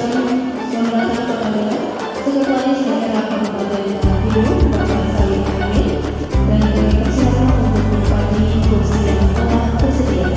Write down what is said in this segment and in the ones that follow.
Selamat kepada Sekretaris Daerah Kabupaten Tanah Tidung, Bapak Salim Amin, dan kami persilakan untuk menempati kursi yang telah tersedia.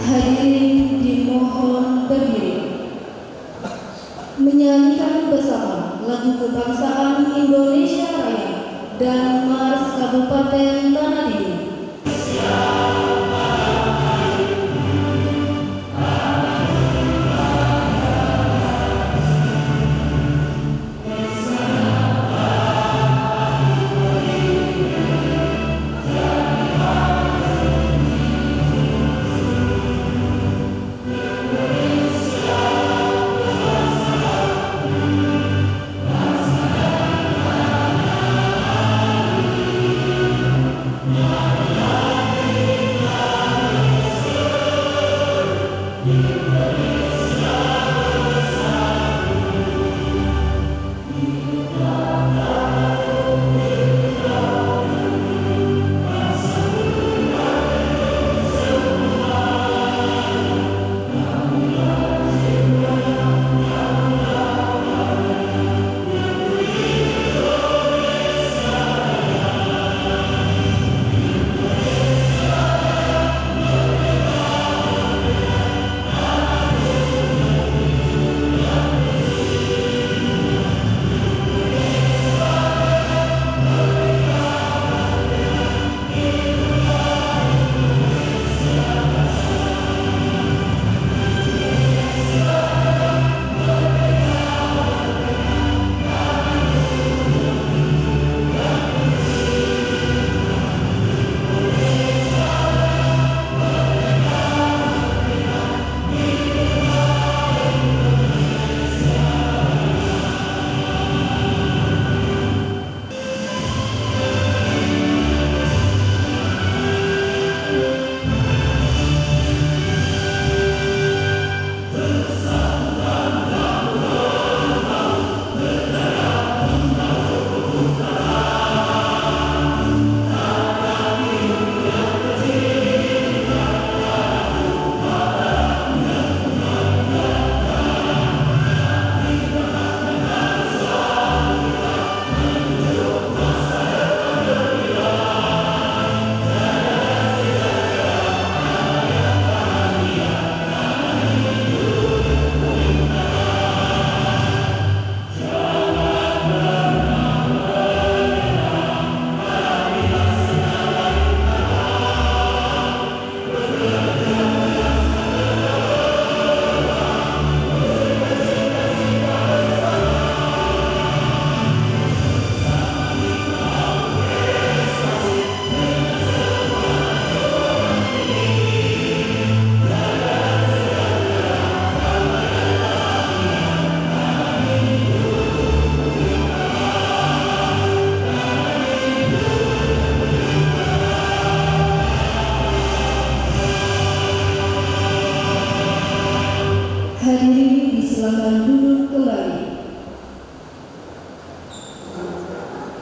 Hadirin dimohon berdiri, menyanyikan bersama lagu kebangsaan Indonesia Raya dan Mars Kabupaten Tanah Tidung. Hadirin disilakan duduk kembali.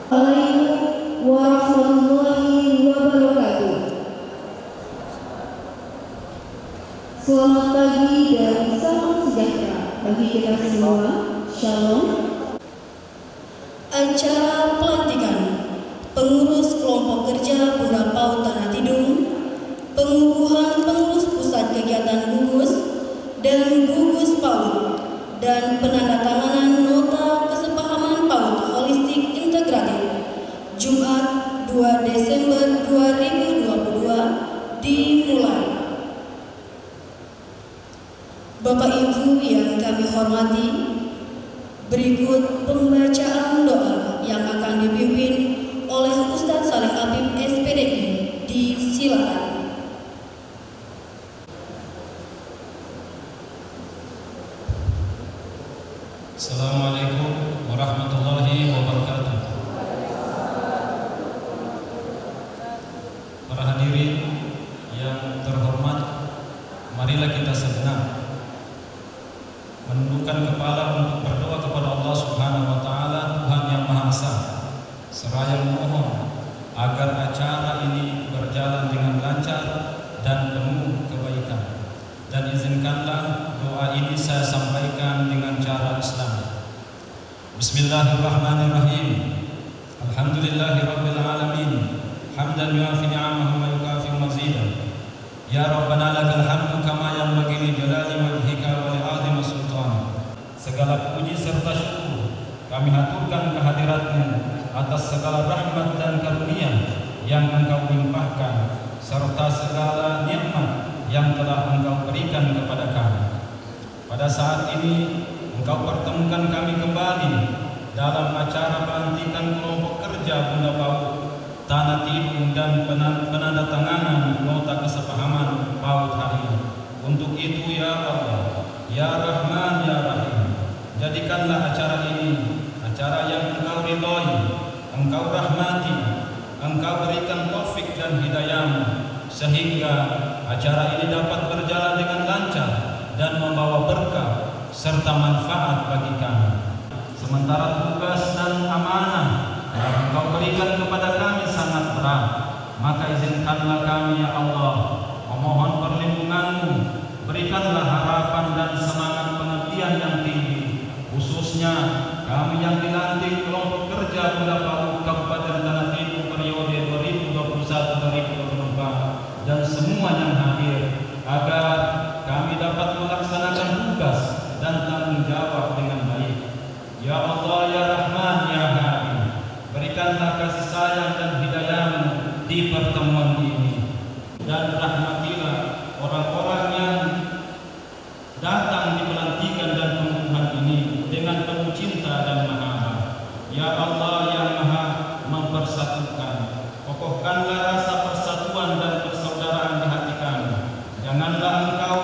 Assalamualaikum warahmatullahi wabarakatuh. Selamat pagi dan salam sejahtera bagi kita semua. Shalom. Acara pelantikan pengurus kelompok kerja Bunda PAUD Tanah Tidung, pengukuhan pengurus pusat kegiatan gugus dan gugus PAUD, dan penandatanganan nota kesepahaman PAUD holistik integratif Jumat 2 Desember 2022 dimulai. Bapak Ibu yang kami hormati, berikut pembacaan doa yang akan dipimpin oleh Ustadz Saleh Habib SPDI. Disilakan. Assalamualaikum warahmatullahi wabarakatuh. Para hadirin yang terhormat, marilah kita sejenak menundukkan kepala untuk berdoa kepada Allah Subhanahu wa taala, Tuhan yang Maha Esa, seraya memohon agar acara ini berjalan dengan lancar dan penuh kebaikan. Dan izinkanlah doa ini saya sampaikan dengan cara Islam. Bismillahirrahmanirrahim. Alhamdulillahirabbil alamin. Hamdan yuafi ni'amahu wa yukafi mazidah. Ya Rabbana lakal hamdu kama yanbaghi li jalali wajhika wa li 'azimi sultanik. Segala puji serta syukur kami haturkan kehadirat-Mu atas segala rahmat dan karunia yang Engkau limpahkan serta segala nikmat yang telah Engkau berikan kepada kami. Pada saat ini Engkau pertemukan kami kembali dalam acara pelantikan kelompok kerja Bunda PAUD Tanah Tidung dan penandatanganan nota kesepahaman PAUD hari ini. Untuk itu ya Allah, ya Rahman, ya Rahim, jadikanlah acara ini acara yang Engkau ridhoi, Engkau rahmati, Engkau berikan taufik dan hidayah-Mu, sehingga acara ini dapat berjalan dengan lancar dan membawa berkah serta manfaat bagi kami. Sementara tugas dan amanah yang Engkau berikan kepada kami sangat berat, maka izinkanlah kami ya Allah memohon perlindungan-Mu. Berikanlah harapan dan semangat pengabdian yang tinggi, khususnya kami yang dilantik kelompok kerja Bunda PAUD Kabupaten Tanah Tidung periode 2021-2024 dan semua yang hadir, agar kami dapat melaksanakan tugas dan tanggung jawab dengan baik. Ya Allah, ya Rahman, ya Rahim, berikanlah kasih sayang dan hidayah-Mu di pertemuan ini, dan rahmatilah orang-orang yang datang di pelantikan dan pengunduhan ini dengan penuh cinta dan mahabbah. Ya Allah yang Maha mempersatukan, kokohkanlah rasa persatuan dan persaudaraan di hati kami. Janganlah Engkau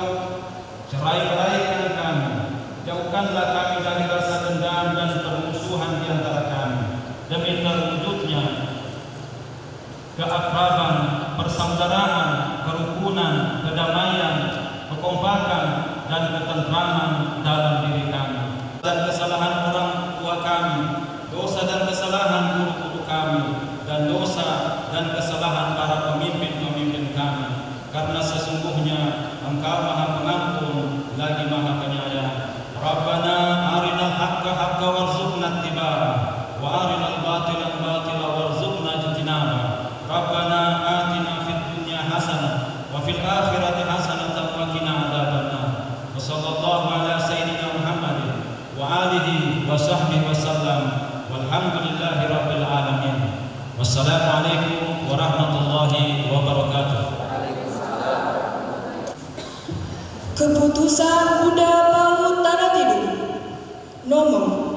cerai-beraikan kami, jauhkanlah kami dari rasa dendam dan permusuhan di antara kami, demi terwujudnya keakraban, persaudaraan, kerukunan, kedamaian, kekompakan, dan ketentraman dalam diri kami. Dan kesalahan orang tua kami, dosa dan kesalahan guru-guru kami, dan dosa dan kesalahan para pemimpin-pemimpin kami, karena sesungguhnya Engkau Maha Pengampun lagi Maha Penyayang. Rabbana arinal haqqa haqqa warzuqna ittiba'ah wa arinal batila batila warzuqna ijtinabah. Rabbana atina fid dunya hasanah wa fil akhirati hasanah wa qina adzabannar. Wa sallallahu ala sayyidina Muhammadin wa alihi wa sahbihi wa sallam. Walhamdulillahi rabbil alamin. Wassalamualaikum warahmatullahi wabarakatuh. Keputusan Bunda PAUD Tanah Tidung nomor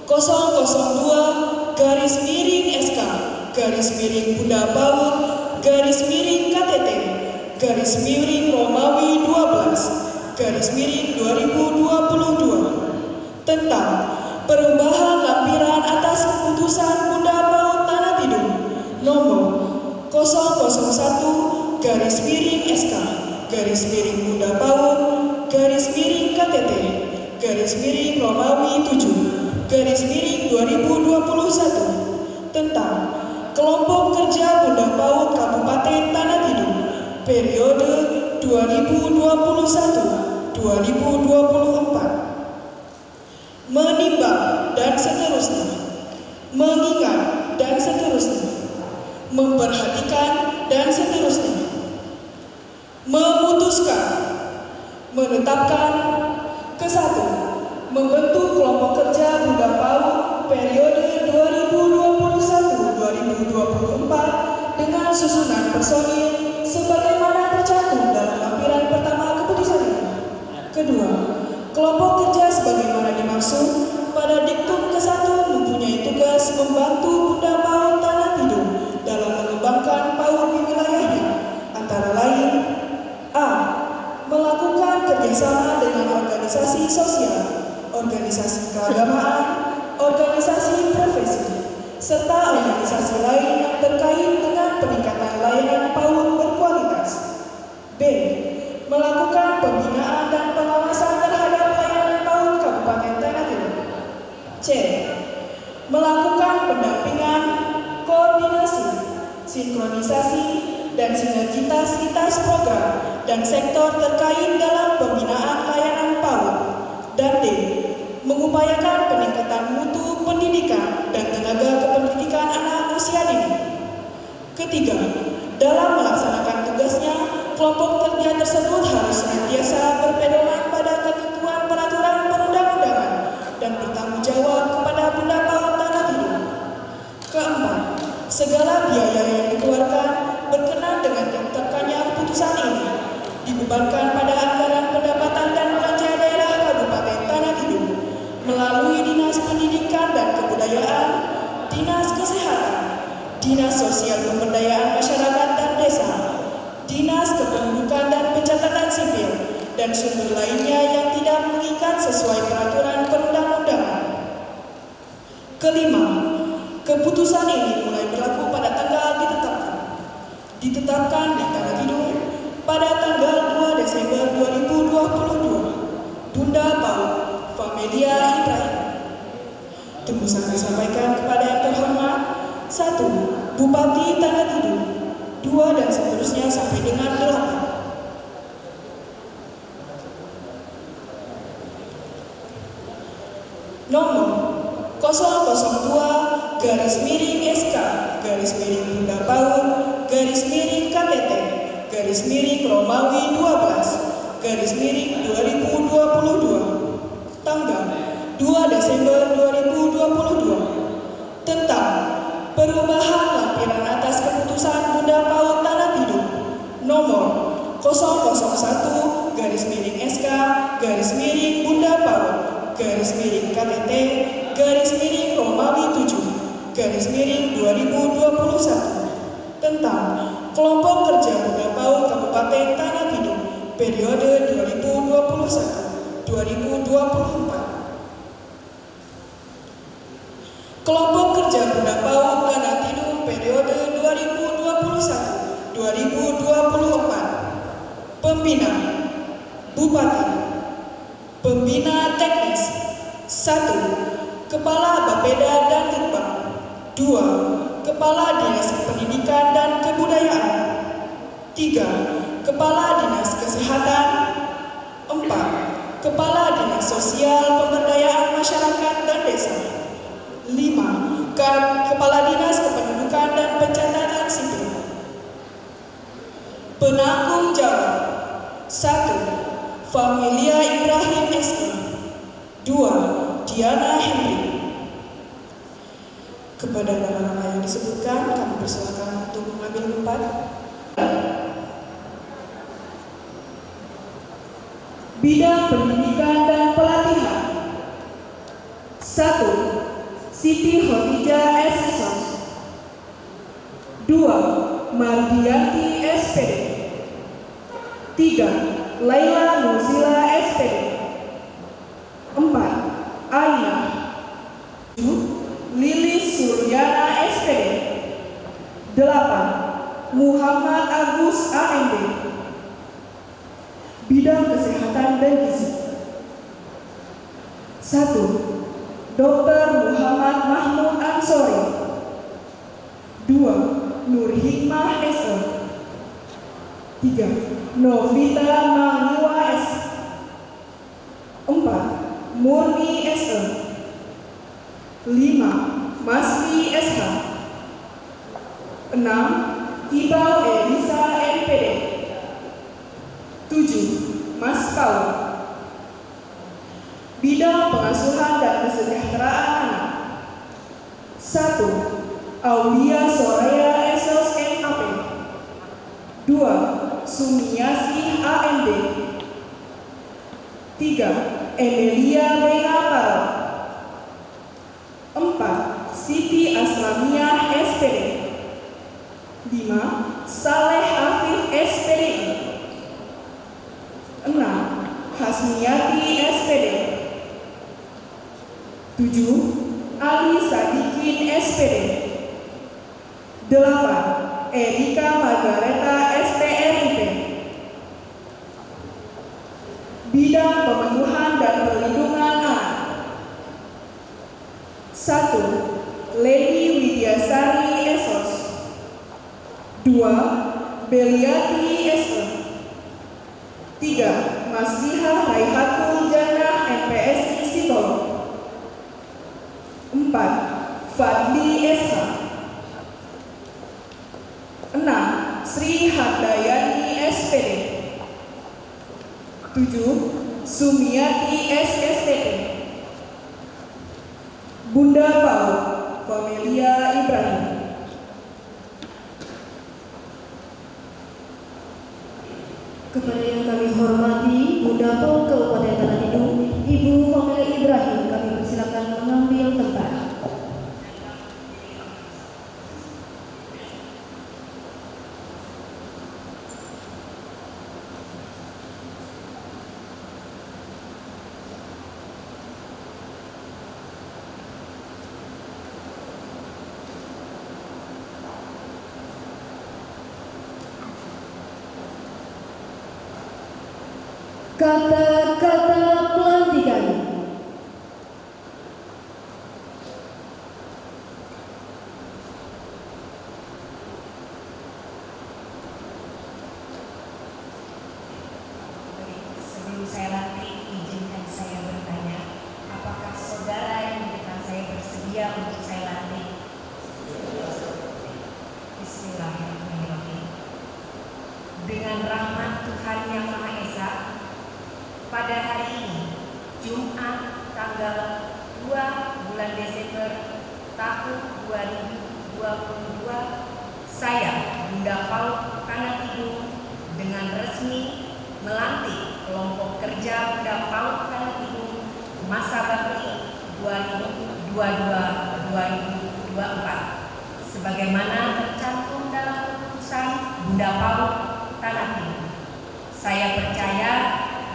002/SK Bunda PAUD _KTT_Romawi 12/2022 tentang perubahan lampiran atas keputusan Bunda PAUD Tanah Tidung nomor 001/SK Bunda PAUD _KTT_Romawi 7/2021 tentang kelompok kerja Bunda PAUD Kabupaten Tanah Tidung periode 2021-2024. Menimbang dan seterusnya, mengingat dan seterusnya, memperhatikan dan seterusnya, memutuskan, menetapkan. Ke-1, membentuk kelompok kerja Bunda PAUD periode 2021-2024 dengan susunan personil sebagaimana tercantum dalam lampiran pertama keputusan ini. Kedua, kelompok kerja sebagaimana dimaksud pada diktum ke-1 mempunyai tugas membantu Bunda PAUD Tanah Tidung dalam mengembangkan PAUD di wilayahnya, antara lain: A. Melakukan kerjasama dengan organisasi sosial, organisasi keagamaan, organisasi profesi, serta organisasi lain yang terkait dengan peningkatan layanan PAUD berkualitas. B. Melakukan pembinaan dan pengawasan terhadap layanan PAUD Kabupaten Tanah Timur. C. Melakukan pendampingan, koordinasi, sinkronisasi, dan sinergitas program dan sektor terkait dalam pembinaan layanan PAUD. Dan D. Mengupayakan peningkatan mutu pendidikan dan tenaga kependidikan anak usia dini. Ketiga, dalam melaksanakan tugasnya, kelompok kerja tersebut harus senantiasa berpedoman pada ketentuan peraturan perundang-undangan dan bertanggung jawab kepada Bunda PAUD Tanah Tidung. Keempat, segala biaya yang dikeluarkan berkenan dengan ditetapkannya keputusan ini dibebankan pada anggaran pendapatan dan belanja daerah Kabupaten Tanah Tidung melalui Dinas Pendidikan dan Kebudayaan, Dinas Kesehatan, Dinas Sosial Pemberdayaan Masyarakat dan Desa, Dinas Kependudukan dan Pencatatan Sipil, dan sumber lainnya yang tidak mengikat sesuai peraturan perundang-undangan. Kelima, keputusan ini mulai berlaku pada tanggal ditetapkan di Tanah Tidung pada tanggal 2 Desember 2022. Bunda PAUD Famelia Ibrahim. Tembusan disampaikan kepada yang terhormat 1. Bupati Tanah Tidung, 2 dan seterusnya sampai dengan 8. Nomor 002-SK-Bunda PAUD _KTT-Romawi 12-2022 tanggal 2 Desember 2022 tentang perubahan lampiran atas keputusan Bunda PAUD Tanah Tidung nomor 001-SK-Bunda PAUD _KTT-Romawi 7-2021 tentang kelompok kerja Bunda PAUD Kabupaten Tanah Tidung periode 2021-2024. Kelompok kerja Bunda PAUD Tanah Tidung periode 2021-2024. Pembina Bupati. Pembina teknis 1. Kepala Bapeda dan Ditbang. 2. Kepala Dinas Pendidikan dan Kebudayaan. 3. Kepala Dinas Kesehatan. 4. Kepala Dinas Sosial Pemberdayaan Masyarakat dan Desa. 5. Kepala Dinas Kependudukan dan Pencatatan Sipil. Penanggung jawab 1. Famelia Ibrahim SI. 2. Diana Henry. Kepada nama-nama yang disebutkan, kami persilakan untuk mengambil tempat. Bidang Pendidikan dan Pelatihan. 1. Siti Khadijah SSOS. 2. Mardianti SPD. 3. Laila Nuzila SPD. 4. Aina. 7. Lilis Suryana SPD. 8. Muhammad Agus AMD. Bidang Kesehatan dan Gizi. 1. Dr. Muhammad Mahmud Ansori. 2. Nur Hikmah SE. 3. Novita Mangiwa S. 4. Murni SE. 5. Masri SH. 6. Ibau Elisa NPD. 7. Mas Paul. Bidang Pengasuhan dan Kesejahteraan Anak. 1. Aulia Soraya SOS MAP. 2. Sumiasi AMD. 3. Emilia Vega Paro. 4. Siti Aslamiyah SPD. 5. Saleh Afif SPDI. 6. Hasmiyati SPD. 7. Ali Sadikin SPD. 8. Erika Margareta STRIP. Bidang Pemenuhan dan Perlindungan Anak. 1. Lady Widyasari SOS. 2. Beliati SE. 3. Masliha Raihatul Jannah MPSI Psikolog. 4. Fadli SH. 6. Sri Handayani SPD. 7. Sumiati SSTP. Bunda Paul Familia Ibrahim. Kepada yang kami hormati Bunda Paul Kabupaten Tanah Tidung, Ibu Familia Ibrahim, kami persilakan mengambil tempat. Kata-kata pelantikan. Sebelum saya lantik, izinkan saya bertanya, apakah saudara yang di depan saya bersedia untuk saya lantik? Bismillahirrahmanirrahim. Dengan rahmat Tuhan Yang Maha Esa, pada hari ini, Jumat tanggal 2 bulan Desember tahun 2022, saya, Bunda Paul Tanah Tidung, dengan resmi melantik kelompok kerja Bunda Paul Tanah Tidung masa bakti 2022-2024 sebagaimana tercantum dalam keputusan Bunda Paul Tanah Tidung. Saya percaya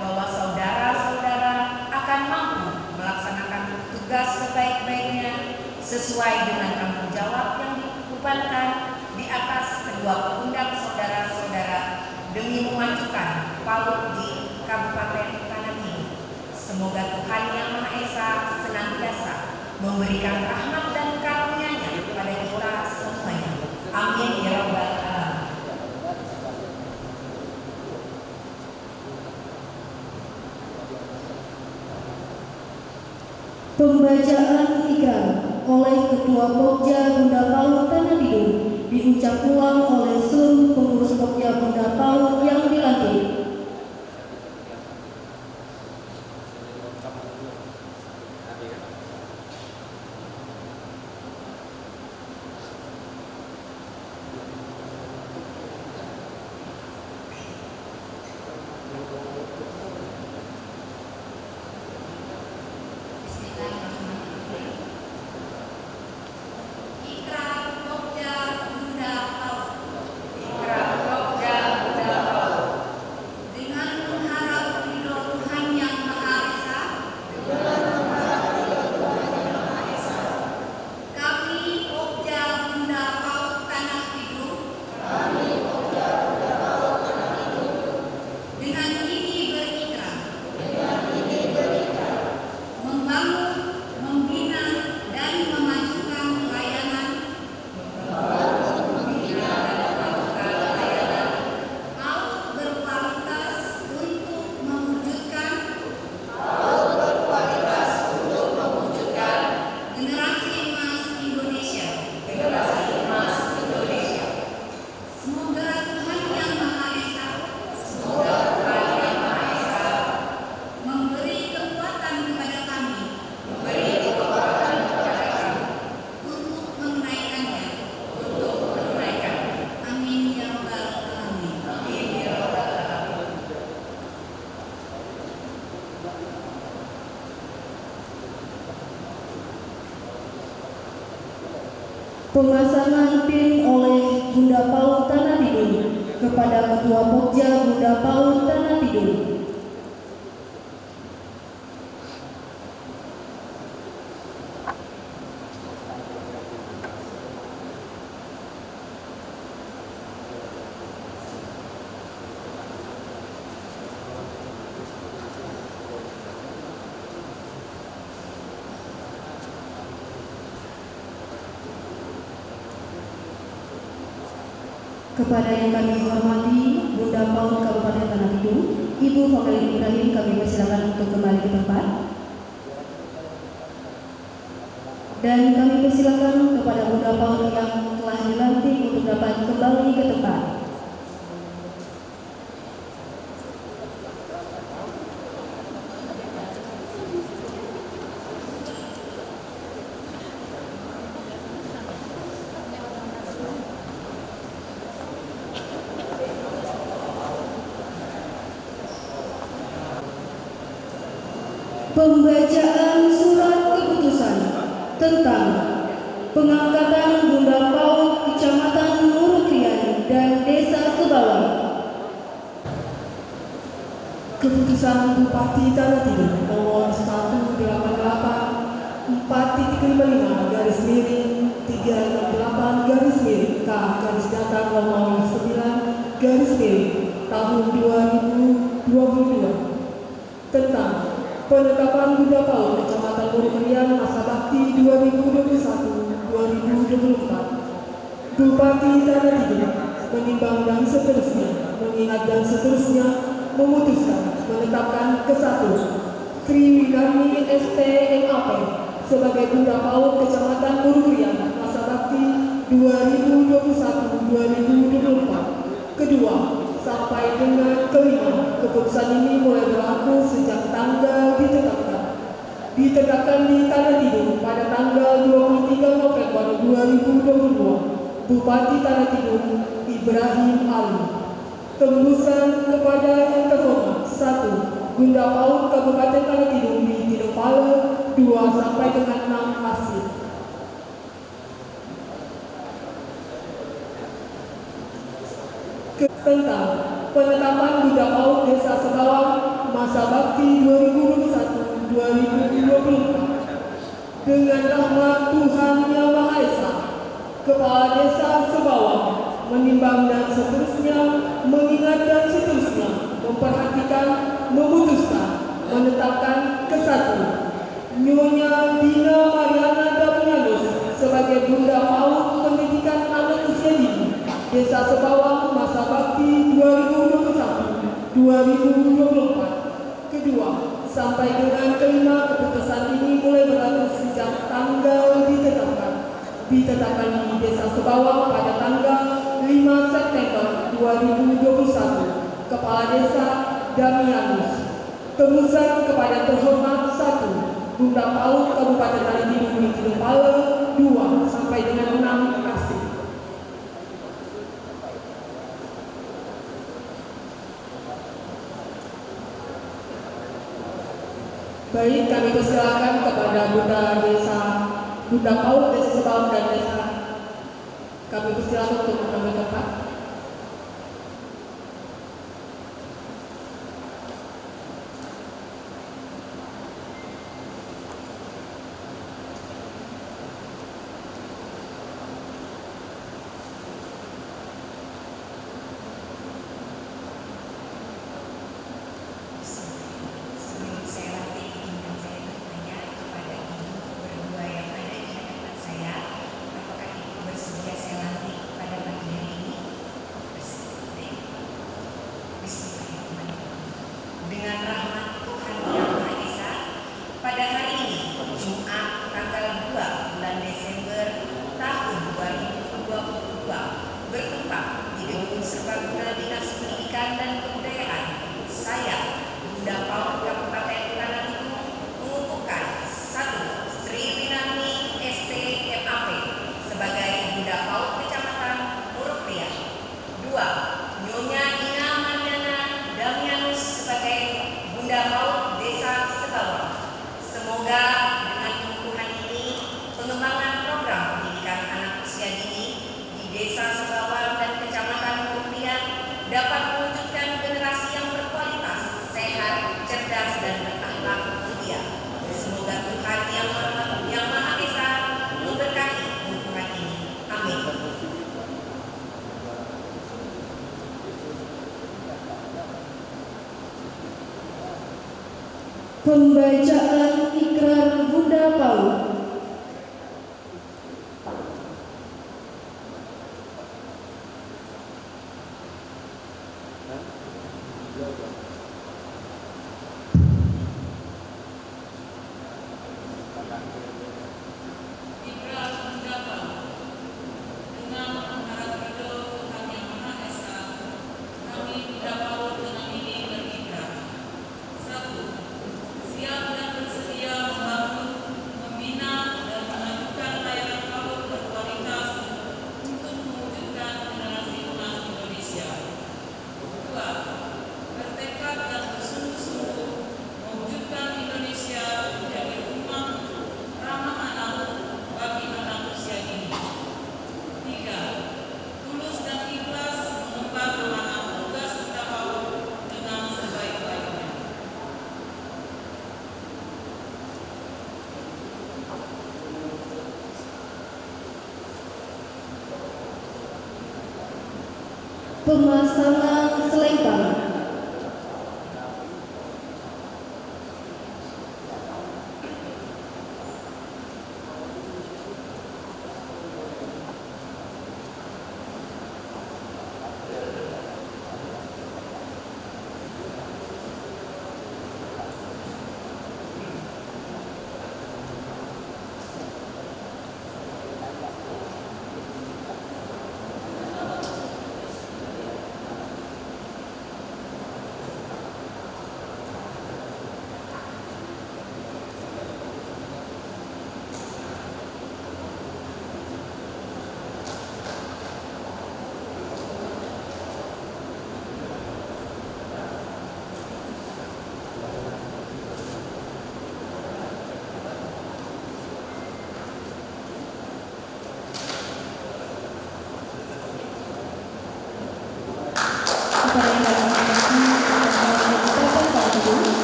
bahwa saudara-saudara akan mampu melaksanakan tugas sebaik-baiknya sesuai dengan tanggung jawab yang dibebankan di atas kedua pundak saudara-saudara demi memajukan PAUD di Kabupaten Tanah Tidung. Semoga Tuhan Yang Maha Esa senantiasa memberikan rahmat dan karunia-Nya kepada kita semuanya. Amin ya rabbal alamin. Pembacaan ikrar oleh Ketua Pokja Bunda Paul Tanah Tidung diucap ulang oleh seluruh pengurus Pokja Bunda Paul yang dilantik. Ikrar Pokja Bunda Paul. Ikrar Pokja Bunda Paul. Dengan mengharap ridho Tuhan Yang Maha Esa. Kami Pokja Bunda Paul Tanah Tidung. Dengan ini berikrar. Membangun, membina, dan memajukan layanan PAUD berkualitas untuk mewujudkan generasi emas Indonesia. Semoga Tuhan Yang Maha Esa memberi kekuatan kepada kami untuk menaikkannya. Amin ya rabbal alamin. Pemasangan pin oleh Bunda Paul Tanah Tidung kepada Ketua Pokja Bunda Paul Tanah Tidung. Kepada yang kami hormati Bunda PAUD Kabupaten Tanah Tidung, Ibu Fakelin Ibrahim, kami persilakan untuk kembali ke tempat. Dan kami persilakan kepada Bunda PAUD yang telah dilantik untuk dapat kembali ke tempat. Pembacaan surat keputusan tentang pengangkatan Bunda PAUD Kecamatan Murukrian dan Desa Sebawang. Keputusan Bupati Tanah Tidung nomor 188/K/9/9/Romawi 9 tahun 2022 tentang penetapan Bunda PAUD Kecamatan Murukrian masa bakti 2021-2024. Bupati Tanah Tidung menimbang dan seterusnya, mengingat dan seterusnya, memutuskan menetapkan ke-1 Triwinarni STMAP sebagai Bunda PAUD Kecamatan Murukrian masa bakti 2021-2024. Kedua, sampai dengan kelima, keputusan ini mulai berlaku sejak tanggal ditetapkan di Tanah Tidung pada tanggal 23 November 2022. Bupati Tanah Tidung Ibrahim Ali. Tembusan kepada yang terhormat: 1. Bunda PAUD Kabupaten Tanah Tidung di Tidung Pala 2 sampai dengan 6 hasil. Tentang penetapan Bunda PAUD Desa Sebawang masa bakti 2021-2024. Dengan rahmat Tuhan Yang Maha Esa, Kepala Desa Sebawang menimbang dan seterusnya, mengingat dan seterusnya, memperhatikan, memutuskan, menetapkan ke-1 Nyonya Dina Mariana Damianus sebagai Bunda PAUD Pendidikan Anak Usia Dini Desa Sebawang masa bakti 2021-2024. Kedua, sampai dengan kelima, keputusan ini mulai berlaku sejak tanggal ditetapkan di Desa Sebawang pada tanggal 5 September 2021. Kepala Desa Damianus. Tembusan kepada terhormat: 1. Bunda PAUD Kabupaten Tanah Tidung di Tidung Pala 2 sampai dengan 6 kasih. Baik, kami persilakan kepada Bunda PAUD Desa Sebawang dan Desa. Kami persilakan untuk mengambil tempat. Dengan rahmat Tuhan Yang Maha Esa, pada hari ini, Jumat tanggal 2 bulan Desember tahun 2022, bertempat di Gedung Serbaguna Dinas Pendidikan dan Kebudayaan, saya, Bunda PAUD Kabupaten Tanah Tidung, mengukuhkan 1. Sri Winarni STMAP sebagai Bunda PAUD Kecamatan Murukrian. 2. Nyonya Dina Mariana Damianus sebagai Bunda PAUD Desa Sebawang. Semoga dengan pengukuhan ini, pengembangan program pendidikan anak usia dini di Desa Sebawang dan Kecamatan Murukrian dapat mewujudkan generasi yang berkualitas, sehat, cerdas, dan berakhlak mulia. Semoga Tuhan Yang Maha Esa memberkati pengukuhan ini. Amin. Pembacaan ikrar Bunda PAUD. Pemasangan selempang.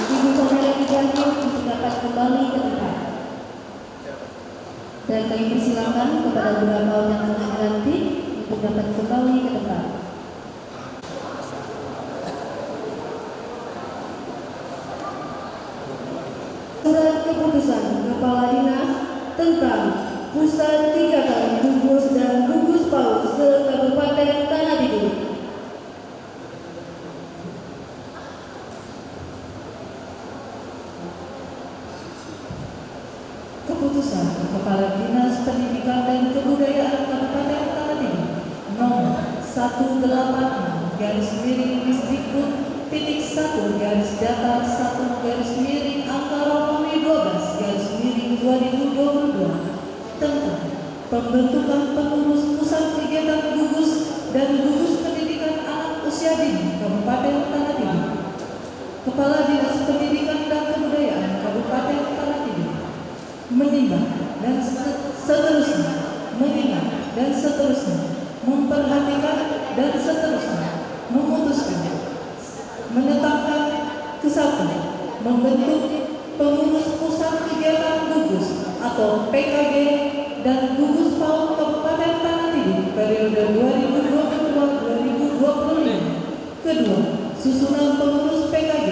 Ibu Cornelia Ibrahim untuk dapat kembali ke tempat. Dan kami persilakan kepada Bunda Paul yang akan dilantik untuk dapat kembali ke tempat. Surat keputusan Kepala Dinas tentang Pusat Kegiatan Gugus dan Gugus PAUD se-Kabupaten Tanah Tidul. Keputusan Kepala Dinas Pendidikan dan Kebudayaan Kabupaten Tanah Tidul nomor 186-1-1-1-12-2022 tentang pembentukan pengurus pusat kegiatan gugus dan gugus pendidikan anak usia dini Kabupaten Tanah Tidul. Kepala Dinas Pendidikan dan Kebudayaan Kabupaten Tanah Tidul menimbang dan seterusnya, mengingat dan seterusnya, memperhatikan dan seterusnya, memutuskan, menetapkan kesatu, membentuk pengurus pusat kegiatan gugus atau PKG dan gugus PAUD Kabupaten Tanah Tidul periode 2022-2025. Kedua, susunan pengurus PKG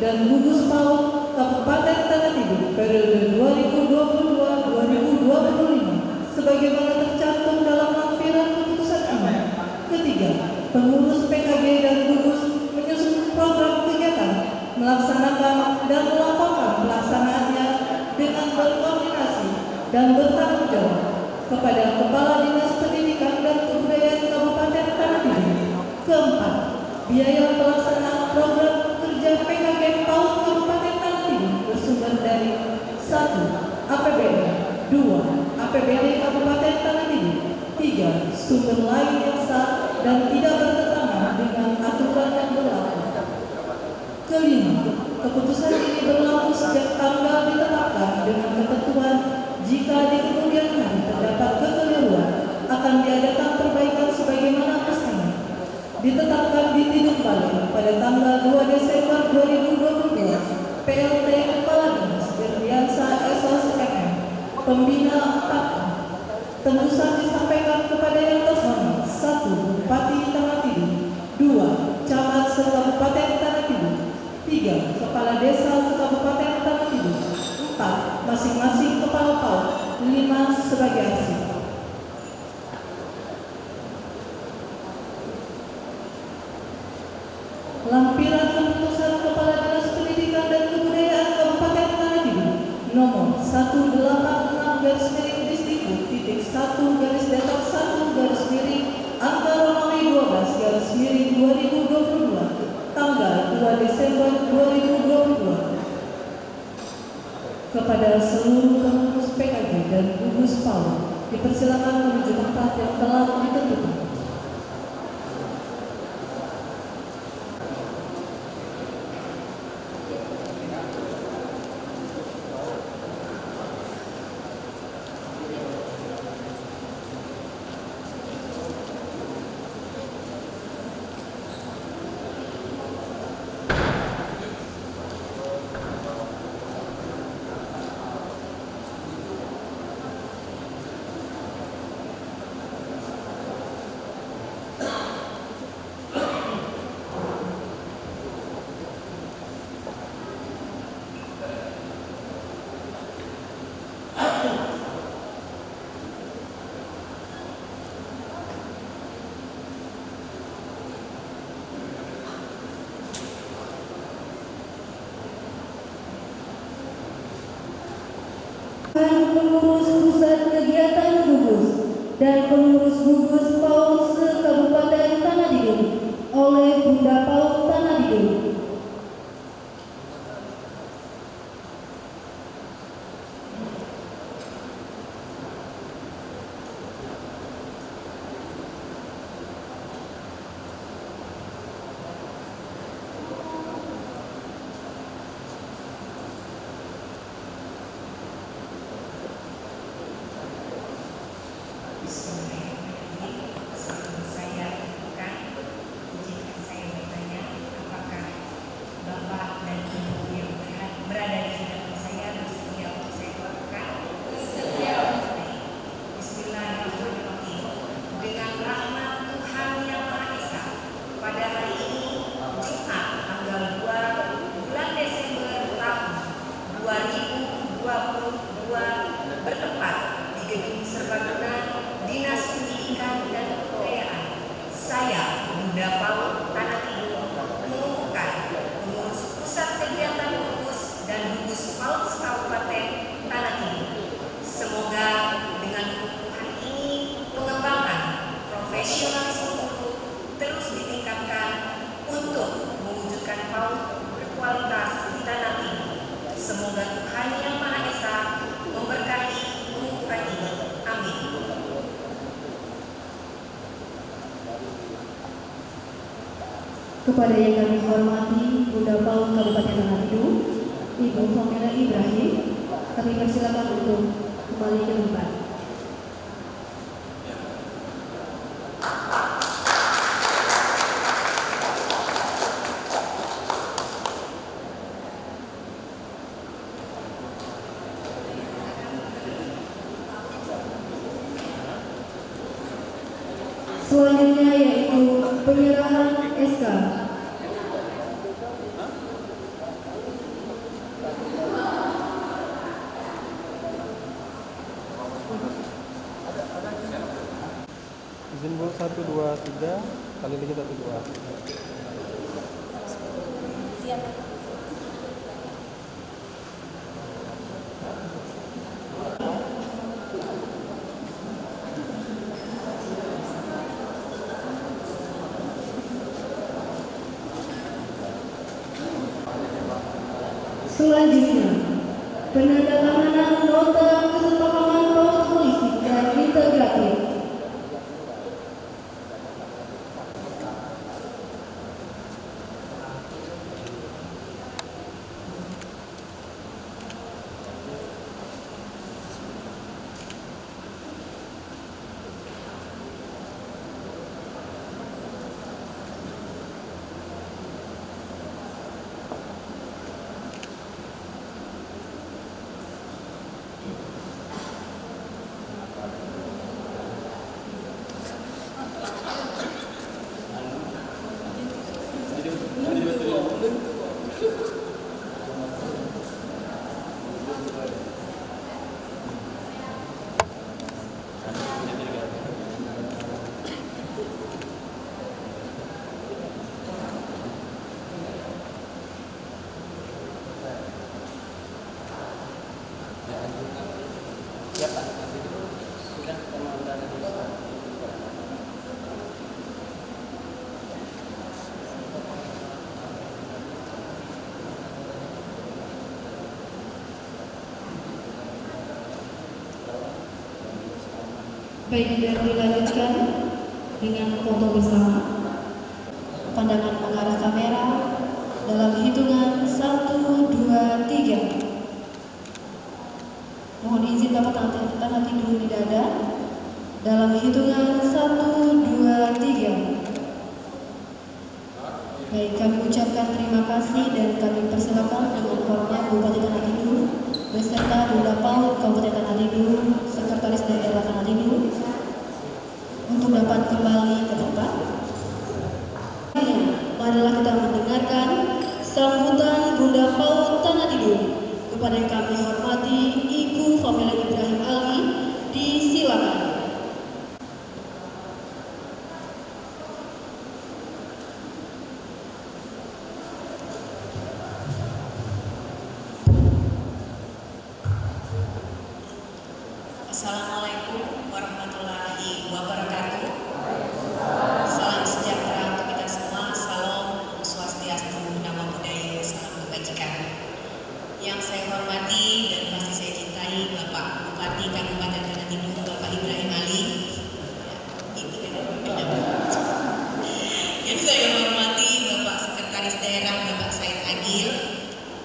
dan gugus PAUD Kabupaten Tanah Tidul periode 2022-2025 sebagaimana tercantum dalam lampiran keputusan ini. Ketiga, pengurus PKG dan gugus menyusun program kegiatan, melaksanakan dan melaporkan pelaksanaannya dengan berkoordinasi dan bertanggung jawab kepada Kepala Dinas Pendidikan dan Kebudayaan Kabupaten Tanah Tidul. Keempat, biaya pelaksanaan program kerja PKG PAUD Kabupaten Tanah Tidul bersumber dari 1. APBD, 2. APBD Kabupaten Tanah Tidul, 3. Sumber lain yang sah dan tidak bertentangan dengan aturan yang berlaku. Kelima, keputusan ini berlaku sejak tanggal ditetapkan dengan ketentuan jika di kemudian hari terdapat kekeliruan akan diadakan perbaikan sebagaimana mestinya. Ditetapkan di Tiduk Bali pada tanggal 2 Desember 2022, PLT Kepala Dinas Dirdiansa SOS MM, Pembina 4. Tembusan disampaikan kepada yang terhormat 1. Bupati Tanah Tidul, 2. Camat se-Kabupaten Tanah Tidul, 3. Kepala Desa se-Kabupaten Tanah Tidul, 4. Masing-masing Kepala PAUD, 5. Sebagai arsip. Lampiran keputusan Kepala Dinas Pendidikan dan Kebudayaan Kabupaten Tanah Tidul nomor 186-1-1-12-2022 tanggal 2 Desember 2022 kepada seluruh pengurus PKG dan gugus PAUD dipersilakan menuju tempat yang telah ditentukan. pengurus pusat kegiatan gugus dan pengurus gugus PAUD se-Kabupaten Tanah Tidung oleh Bunda PAUD Tanah Tidung. Sebelum saya bukan, izinkan saya bertanya, apakah Bapak dan Ibu yang berada di hadapan saya bersedia untuk saya lakukan? Bersedia. Bismillahirrahmanirrahim. Dengan rahmat Tuhan Yang Maha Esa, pada hari ini Jumat tanggal 2 bulan Desember tahun 2022 bertempat di Gedung Serbaguna Dinas Pendidikan dan Kebudayaan, saya Bunda PAUD Tanah Tidung mengumumkan pengurus pusat kegiatan gugus dan gugus PAUD Kabupaten Tanah Tidung. Semoga dengan pengukuhan ini pengembangan profesionalisme guru terus ditingkatkan untuk mewujudkan PAUD berkualitas di Tanah Tidung. Semoga Tuhan Yang Maha Esa memberkahi pengukuhan ini. Amin. Kepada yang kami hormati Bunda PAUD Kabupaten Tanah Tidung, Ibu Famila Ibrahim, kami persilakan untuk kembali ke tempat. Selanjutnya yaitu penyerahan SK. Izin Bu 1 2 3 kali lagi 1 2. Selanjutnya, penandatanganan nota kesepahaman PAUD holistik dan integratif. Baik, dan dilanjutkan dengan foto bersama. Pandangan mengarah kamera dalam hitungan 1, 2, 3. Mohon izin dapat Tanah Tidung di dada. Dalam hitungan 1, 2, 3. Baik, kami ucapkan terima kasih dan kami persilakan dengan hormat Bupati Tanah Tidung beserta Bunda PAUD Kabupaten Tanah Tidung, Sekretaris Daerah Tanah Tidung untuk dapat kembali ke tempat. Marilah kita mendengarkan sambutan Bunda PAUD Tanah Tidung kepada yang kami hormati Ibu Famila Ibrahim Ali. Disilakan. Assalamualaikum warahmatullahi wabarakatuh. Salam sejahtera untuk kita semua. Salam Om Swastiastu, Namo Buddhaya, salam kebajikan. Yang saya hormati dan pasti saya cintai Bapak Bupati Kabupaten Tanah Tidung, Bapak Ibrahim Ali. Itu yang saya hormati Bapak Sekretaris Daerah Bapak Said Agil,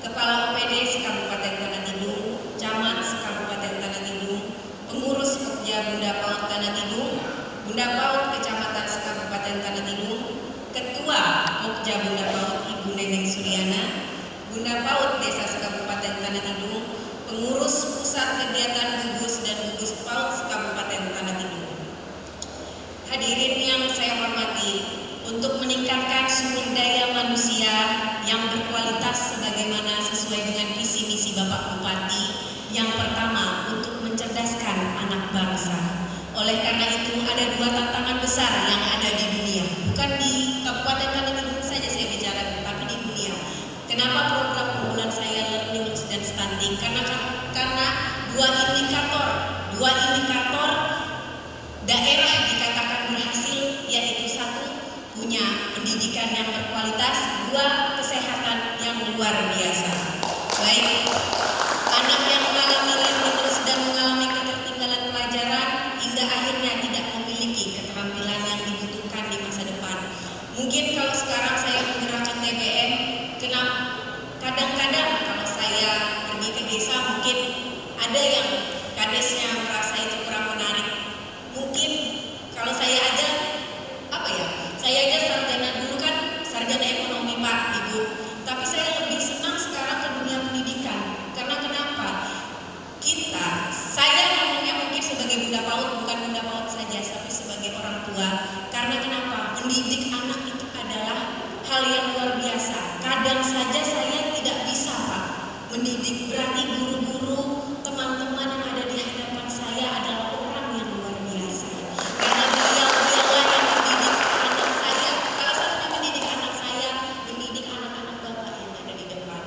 Kepala OPD Kabupaten Tanah Tidung, Camat Kabupaten Tanah Tidung, Pengurus Pokja Bunda Paut Tanah Tidung, Bunda Paut Kecamatan Kabupaten Tanah Tidung, Ketua Pokja Bunda Paut Ibu Neneng Suryana, Bunda Paut Desa Kabupaten Tanah Tidung, Pengurus Pusat Kegiatan Gugus dan Gugus Paut Kabupaten Tanah Tidung. Hadirin yang saya hormati, untuk meningkatkan sumber daya manusia yang berkualitas sebagaimana sesuai dengan visi misi Bapak Bupati, yang pertama untuk mencerdaskan anak bangsa. Oleh karena itu ada dua tantangan besar yang ada di dunia, bukan di Kabupaten Tanah Tidung saja saya bicara, tapi di dunia. Kenapa program unggulan saya learning dan stunting? Karena dua indikator daerah dikatakan berhasil, yaitu satu, punya pendidikan yang berkualitas, dua, kesehatan yang luar biasa. Baik, anak yang mengalami terus dan mengalami ketertinggalan pelajaran hingga akhirnya tidak memiliki keterampilan yang dibutuhkan di masa depan. Mungkin kalau sekarang saya menggerakkan TBM, kadang-kadang kalau saya pergi ke desa mungkin ada yang kadesnya merasa itu kurang menarik. Mungkin kalau saya aja sarjana dulu kan, sarjana ekonomi Pak Ibu, tapi saya lebih senang sekarang ke dunia pendidikan. Karena kenapa? Saya ngomongnya mungkin sebagai Bunda Paut, bukan Bunda Paut saja, tapi sebagai orang tua. Karena kenapa? Mendidik anak itu adalah hal yang luar biasa. Kadang saja saya tidak bisa Pak mendidik, berarti guru-guru, teman-teman yang ada di hadapan saya adalah orang yang luar biasa. Karena beliau-beliaulah yang mendidik anak saya. Salah satunya mendidik anak saya, mendidik anak-anak Bapak yang ada di depan.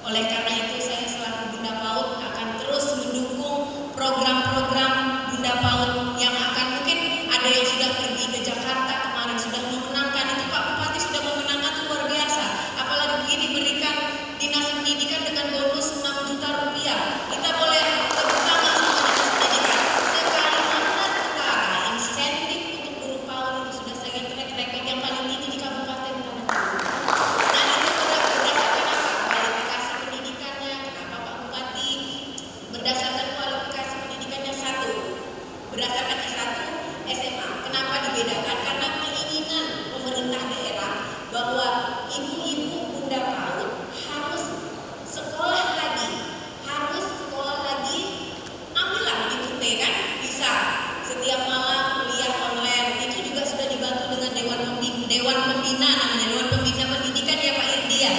Oleh karena itu saya selaku Bunda Paut akan terus mendukung program-program Bunda Paut yang akan, mungkin ada yang sudah pergi ke Jakarta kemarin sudah memenangkan itu, Pak Bupati sudah memenangkan, itu luar biasa. Apalagi begini berikan dinas pendidikan dengan bonus 6 juta rupiah. Kita boleh tepuk tangan untuk dinas pendidikan. Kalimantan Utara insentif untuk guru PAUD itu sudah saya track record yang paling tinggi di Kabupaten Tanah Tidung. Nah ini sudah berdasarkan apa? Kualifikasi pendidikannya. Kenapa Pak Bupati? Berdasarkan kualifikasi pendidikannya satu, berdasarkan S1 SMA. Kenapa dibedakan? Karena keinginan pemerintah daerah bahwa ibu-ibu Bunda Paut harus sekolah lagi, ambillah IPT kan, bisa setiap malam kuliah online. Itu juga sudah dibantu dengan Dewan Pembina, namanya Dewan Pembina Pendidikan ya Pak Irdi ya,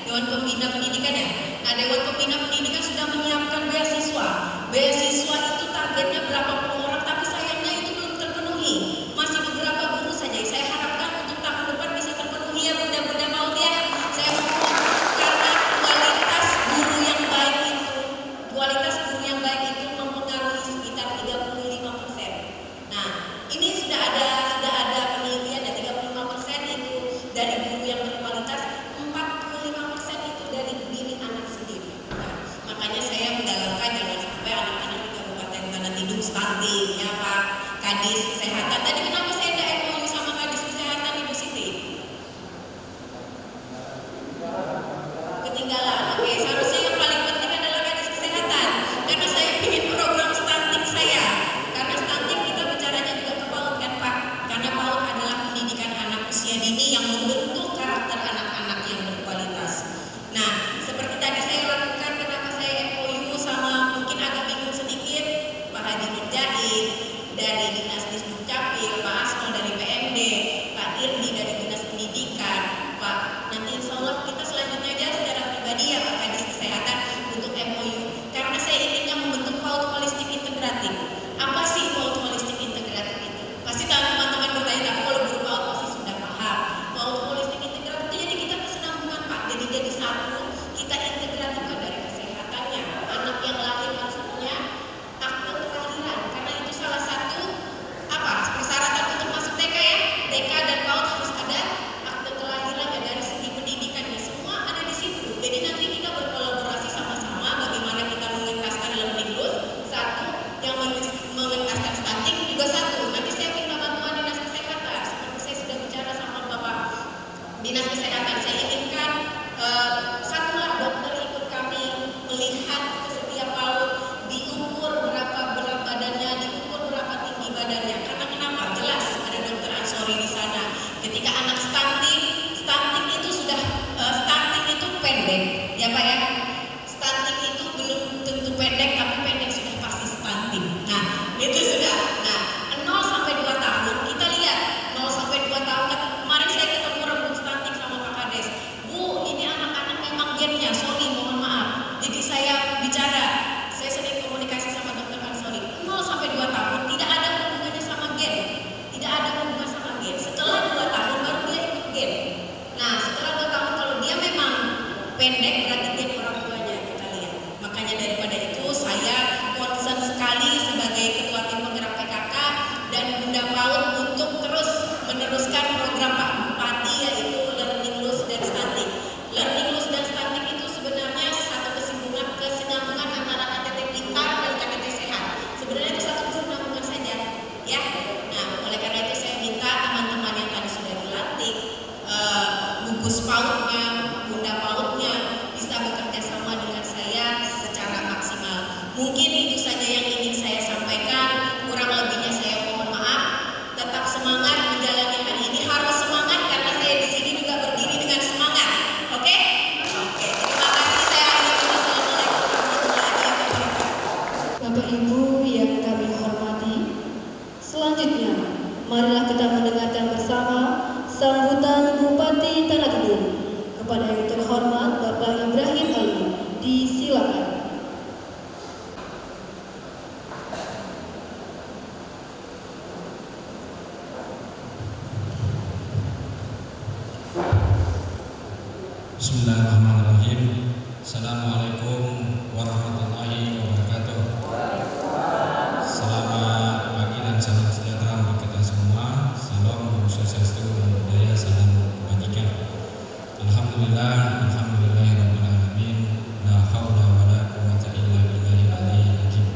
Dewan Pembina Pendidikan ya. Nah Dewan Pembina Pendidikan sudah menyiapkan beasiswa itu targetnya berapa puluh orang, tapi sayangnya itu belum terpenuhi, masih beberapa guru saja. Saya harapkan untuk tahun depan bisa terpenuhi ya Bunda-Bunda Paut ya. Saya mohon, karena kualitas guru yang baik itu mempengaruhi sekitar 35%. Nah ini sudah ada penelitian ya, 35% itu dari guru yang berkualitas, 45% itu dari diri anak sendiri. Nah, makanya saya menggalakkan jangan sampai anak-anak di Kabupaten Tanah Tidung stunting ya Pak. Kadis Kesehatan, tadi kenapa saya tidak MOU sama Kadis Kesehatan Ibu Siti? Ketinggalan. Oke, seharusnya yang paling penting adalah Kadis Kesehatan, karena saya ingin program stunting saya. Karena stunting kita bicaranya juga ke PAUD kan Pak, karena PAUD adalah pendidikan anak usia dini yang membentuk karakter anak-anak yang berkualitas. Nah, seperti tadi saya lakukan, kenapa saya MOU sama, mungkin agak bingung sedikit, Pak Haji Nurjahid dari Dinas Disduk Capil, Pak Asnol dari PM kembali sebagai Ketua Tim Penggerak PKK dan Bunda PAUD untuk terus meneruskan program Pak Bupati, yaitu Learning Loss dan Stunting. Learning Loss dan Stunting itu sebenarnya satu kesinambungan antara KTT Pintar dan KTT Sehat. Sebenarnya itu satu kesinambungan saja, ya. Nah, oleh karena itu saya minta teman-teman yang tadi sudah dilantik, gugus PAUD-nya, Bunda PAUD-nya bisa bekerja sama dengan saya secara maksimal. Mungkin itu saja yang ingin saya sampaikan. Kurang lebihnya saya mohon maaf. Tetap semangat menjalani hari ini. Harus semangat karena saya di sini juga berdiri dengan semangat. Oke? Oke. Terima kasih. Saya akhiri. Wassalamualaikum warahmatullahi wabarakatuh. Bapak Ibu yang kami hormati, selanjutnya marilah kita mendengarkan bersama sambutan Bupati Tanah Tidung. Kepada yang terhormat Bapak Ibrahim Ali, disilakan. Bismillahirrahmanirrahim. Assalamualaikum warahmatullahi wabarakatuh. Selamat pagi dan salam sejahtera untuk kita semua. Salam Swastiastu, Namo Buddhaya, salam kebajikan. Alhamdulillahirabbil alamin. La haula wala quwwata illa billahil aliyyil azim.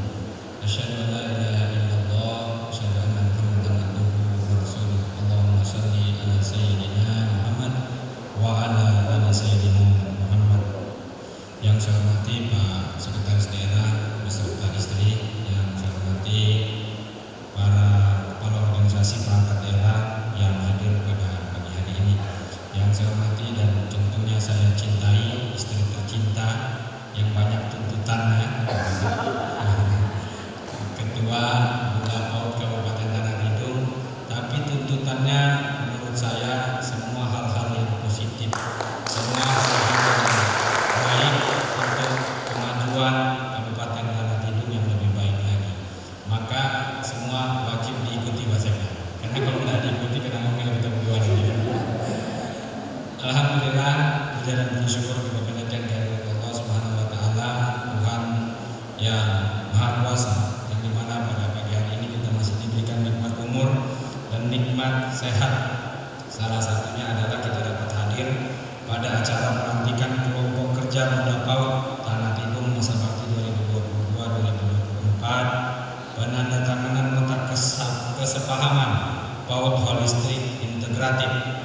Asyhadu an la ilaha illallah wa asyhadu anna Muhammadan abduhu wa rasuluh. Allahumma shalli ala sayyidina Muhammad wa ala ali sayyidina Muhammad. Yang saya hormati Pak Sekretaris Daerah beserta istri, yang saya hormati para kepala organisasi perangkat daerah yang hadir pada pagi hari ini, yang saya hormati dan tentunya saya cintai istri tercinta yang banyak tuntutannya, Ketua Bunda PAUD Kabupaten Tanah Tidung, tapi tuntutannya menurut saya semua hal-hal yang positif, semua hal-hal yang baik untuk kemajuan Kabupaten Tanah Tidung yang lebih baik lagi. Maka semua wajib diikuti Pak Sekda, karena kalau tidak diikuti kena ngomel kita berdua saja. Alhamdulillah, puja dan puji syukur kepada Allah Subhanahu wa taala, Tuhan yang Maha Kuasa, yang dimana pada pagi hari ini kita masih diberikan nikmat umur dan nikmat sehat. Salah satunya adalah kita dapat hadir pada acara pelantikan kelompok kerja Bunda PAUD Tanah Tidung masa bakti 2022-2024, penandatanganan nota kesepahaman PAUD holistik integratif.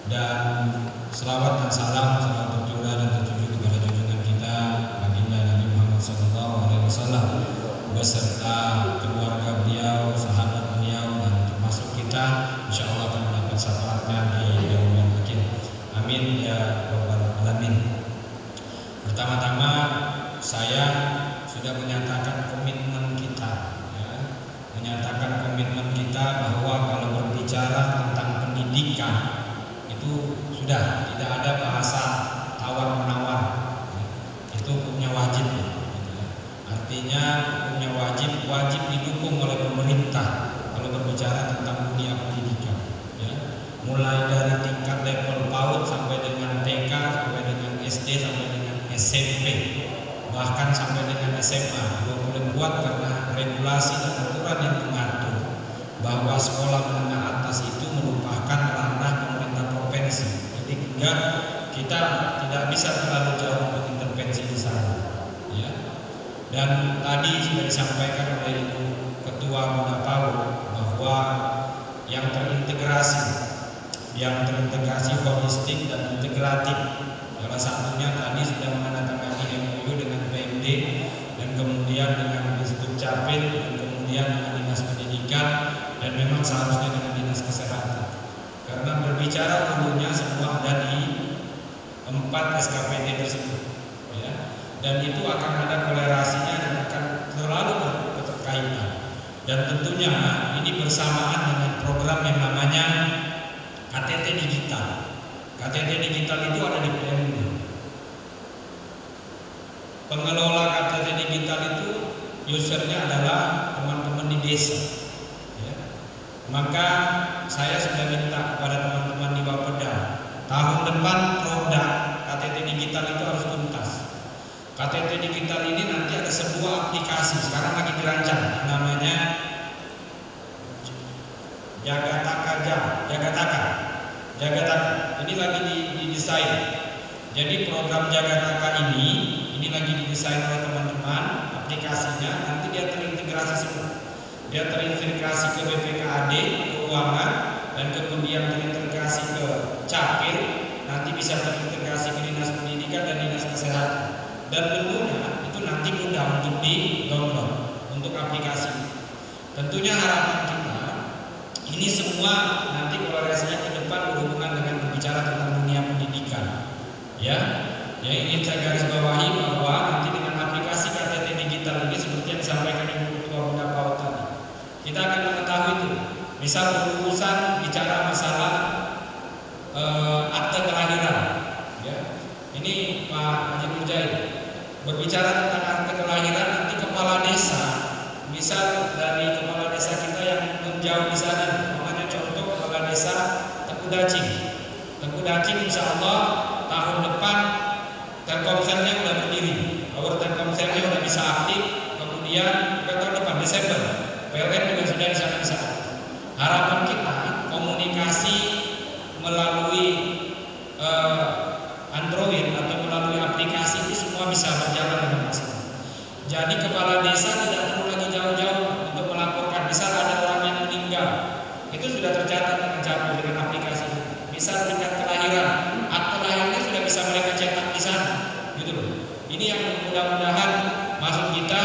Dan selawat dan salam, salam tercurah dan tertuju kepada junjungan kita baginda Nabi Muhammad SAW beserta keluarga beliau, sahabat beliau, dan termasuk kita, insya Allah akan mendapat syafaatnya di yaumul akhir. Amin ya rabbal alamin. Pertama-tama saya sudah menyatakan komitmen kita, ya, menyatakan komitmen kita bahwa kalau berbicara tentang pendidikan itu sudah tidak ada bahasa tawar menawar, itu hukumnya wajib, artinya hukumnya wajib didukung oleh pemerintah kalau berbicara tentang dunia pendidikan, ya. Mulai dari tingkat level PAUD sampai dengan TK, sampai dengan SD, sampai dengan SMP, bahkan sampai dengan SMA boleh buat karena regulasi dan aturan yang mengatur bahwa sekolah menengah atas itu merupakan ranah pemerintah provinsi. Jadi kita tidak bisa terlalu jauh untuk intervensi di sana, ya. Dan tadi sudah disampaikan oleh Ibu Ketua Bunda PAUD bahwa yang terintegrasi holistik dan integratif, salah satunya tadi sudah menandatangani MOU dengan PMD dan kemudian dengan Dukcapil dan kemudian dengan Dinas Pendidikan dan memang seharusnya dengan Dinas Kesehatan. Karena berbicara dulunya semua ada di 4 SKPD tersebut, ya. Dan itu akan ada kolerasinya dan akan selalu berkaitan. Dan tentunya ini bersamaan dengan program yang namanya KTT Digital. KTT Digital itu ada di PMD. Pengelola KTT Digital itu usernya adalah teman-teman di desa, ya. Maka saya sudah minta kepada teman-teman di Bapeda, tahun depan produk KTT Digital itu harus tuntas. KTT Digital ini nanti akan ada sebuah aplikasi sekarang lagi dirancang namanya Jagataka. Ini lagi didesain. Jadi program Jagataka ini lagi didesain oleh teman-teman, aplikasinya nanti dia terintegrasi semua. Dia terintegrasi ke BPKAD, keuangan, dan kemudian terintegrasi ke Capil, nanti bisa terintegrasi ke Dinas Pendidikan dan Dinas Kesehatan. Dan tentunya itu nanti mudah untuk di-download untuk aplikasi. Tentunya harapan kita ini semua nanti kolaborasinya ke depan berhubungan dengan berbicara tentang dunia pendidikan. Ya, yang ingin saya garis bawahi bahwa nanti dengan aplikasi KTT digital ini seperti yang disampaikan Ibu Ketua Bunda PAUD tadi, kita akan mengetahui itu. Misal berurusan bicara masalah akte kelahiran, ya. Ini Pak Haji Nurjain berbicara tentang akte kelahiran, nanti kepala desa, misal dari kepala desa kita yang menjauh di sana, namanya contoh kepala desa Teku Dacing, insya Allah tahun depan Telkomselnya udah berdiri, power Telkomselnya udah bisa aktif, kemudian tahun depan Desember PLN juga sudah di sana bisa aktif. Harapan kita komunikasi melalui Android atau melalui aplikasi itu semua bisa berjalan dengan maksimal. Jadi kepala desa tidak perlu lagi jauh-jauh untuk melaporkan. Misal ada orang yang meninggal, itu sudah tercatat dengan Capil dengan aplikasi. Misal tingkat kelahiran, akte lahirnya sudah bisa mereka cetak di sana, gitu loh. Ini yang mudah-mudahan maksud kita